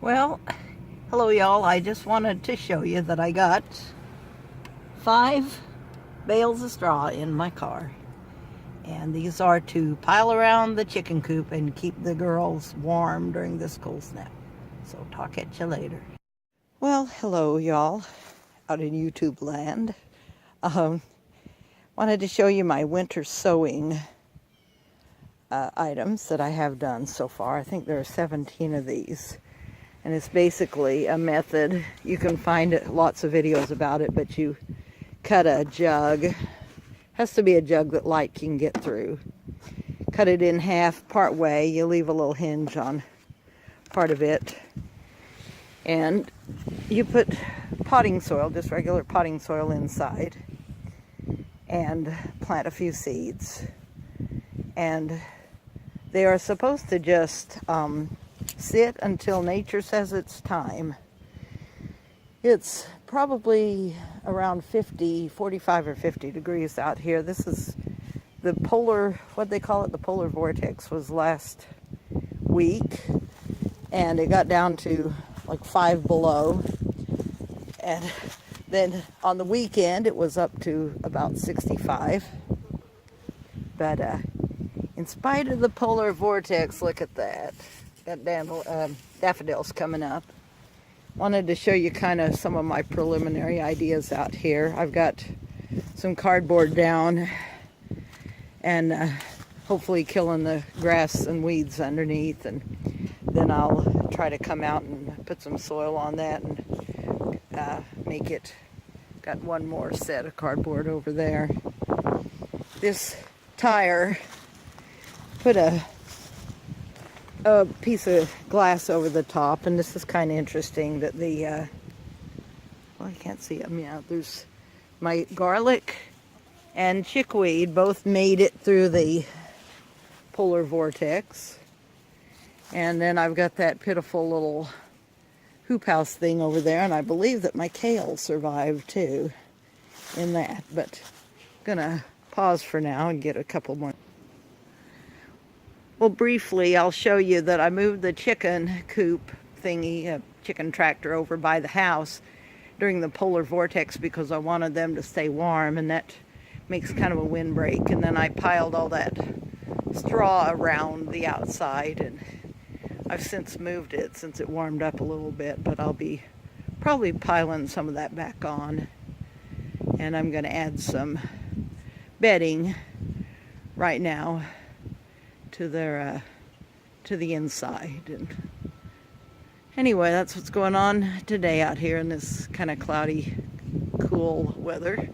Well, hello y'all. I just wanted to show you that I got 5 bales of straw in my car. And these are to pile around the chicken coop and keep the girls warm during this cold snap. So talk at you later. Well, hello y'all out in YouTube land. Wanted to show you my winter sowing items that I have done so far. I think there are 17 of these. And it's basically a method. You can find lots of videos about it, but you cut a jug. Has to be a jug that light can get through. Cut it in half part way. You leave a little hinge on part of it. And you put potting soil, just regular potting soil inside. And plant a few seeds. And they are supposed to just sit until nature says it's time. It's probably around 45 or 50 degrees out here. This is the polar, what they call it, the polar vortex was last week. And it got down to like 5 below. And then on the weekend, it was up to about 65. But in spite of the polar vortex, look at that. Got daffodils coming up. Wanted to show you kind of some of my preliminary ideas out here. I've got some cardboard down and hopefully killing the grass and weeds underneath, and then I'll try to come out and put some soil on that and make it. Got one more set of cardboard over there. This tire, put a piece of glass over the top, and this is kind of interesting that the well, I can't see them. Yeah, there's my garlic and chickweed both made it through the polar vortex, and then I've got that pitiful little hoop house thing over there, and I believe that my kale survived too in that. But I'm gonna pause for now and get a couple more. Well, briefly, I'll show you that I moved the chicken coop thingy, chicken tractor, over by the house during the polar vortex because I wanted them to stay warm, and that makes kind of a windbreak. And then I piled all that straw around the outside, and I've since moved it since it warmed up a little bit, but I'll be probably piling some of that back on. And I'm going to add some bedding right now to their to the inside. And anyway, that's what's going on today out here in this kind of cloudy, cool weather.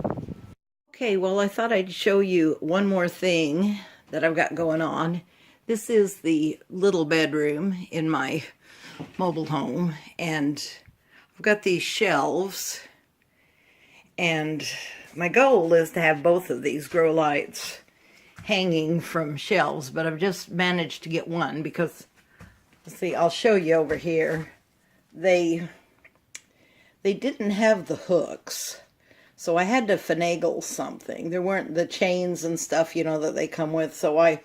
Okay, well, I thought I'd show you one more thing that I've got going on. This is the little bedroom in my mobile home, and I've got these shelves, and my goal is to have both of these grow lights hanging from shelves, but I've just managed to get one because, let's see, I'll show you over here. They didn't have the hooks, so I had to finagle something. There weren't the chains and stuff, you know, that they come with, so I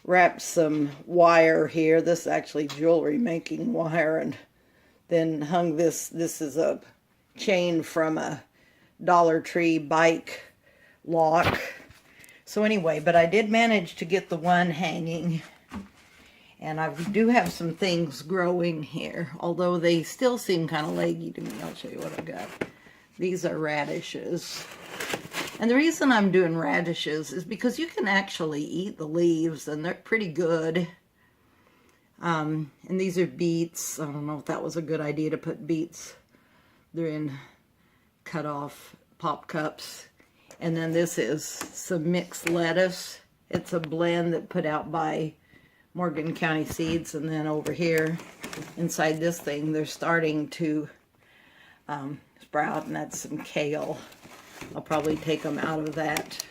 wrapped some wire here. This is actually jewelry making wire, and then hung this. This is a chain from a Dollar Tree bike lock. So anyway, but I did manage to get the one hanging, and I do have some things growing here, although they still seem kind of leggy to me. I'll show you what I've got. These are radishes. And the reason I'm doing radishes is because you can actually eat the leaves, and they're pretty good. And these are beets. I don't know if that was a good idea to put beets. They're in cut off pop cups. And then this is some mixed lettuce. It's a blend that put out by Morgan County Seeds. And then over here, inside this thing, they're starting to sprout, and that's some kale. I'll probably take them out of that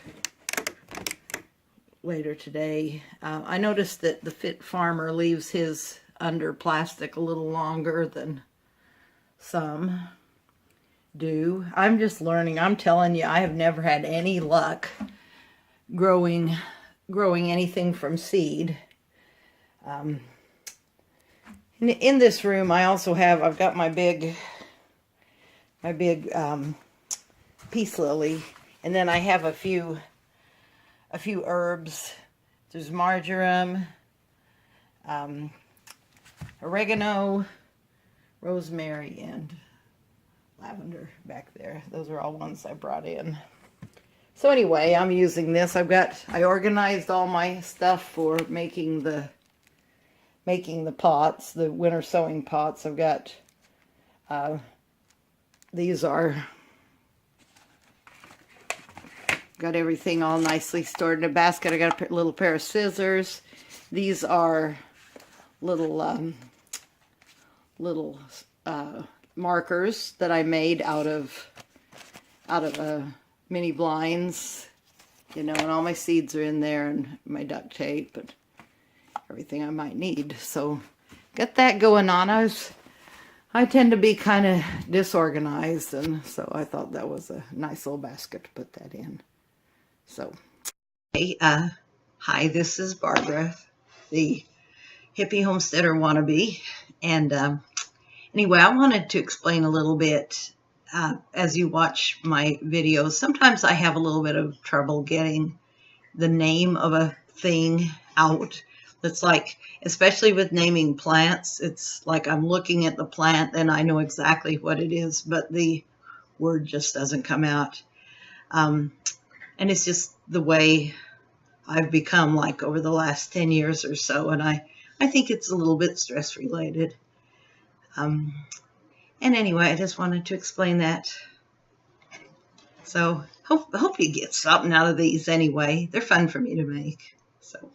later today. I noticed that the Fit Farmer leaves his under plastic a little longer than some do. I'm just learning. I'm telling you, I have never had any luck growing anything from seed. In this room, I also have, I've got my big peace lily, and then I have a few herbs. There's marjoram, oregano, rosemary, and lavender back there. Those are all ones I brought in. So anyway, I'm using this. I organized all my stuff for making the pots, the winter sowing pots. I've got got everything all nicely stored in a basket. I got a little pair of scissors. These are little markers that I made out of mini blinds, you know, and all my seeds are in there, and my duct tape and everything I might need. So got that going on. I tend to be kind of disorganized, and so I thought that was a nice little basket to put that in. So, hey, hi, this is Barbara, the hippie homesteader wannabe, and anyway, I wanted to explain a little bit as you watch my videos. Sometimes I have a little bit of trouble getting the name of a thing out. It's like, especially with naming plants, it's like I'm looking at the plant and I know exactly what it is, but the word just doesn't come out. And it's just the way I've become, like, over the last 10 years or so, and I think it's a little bit stress related. And anyway, I just wanted to explain that. So hope you get something out of these anyway. They're fun for me to make. So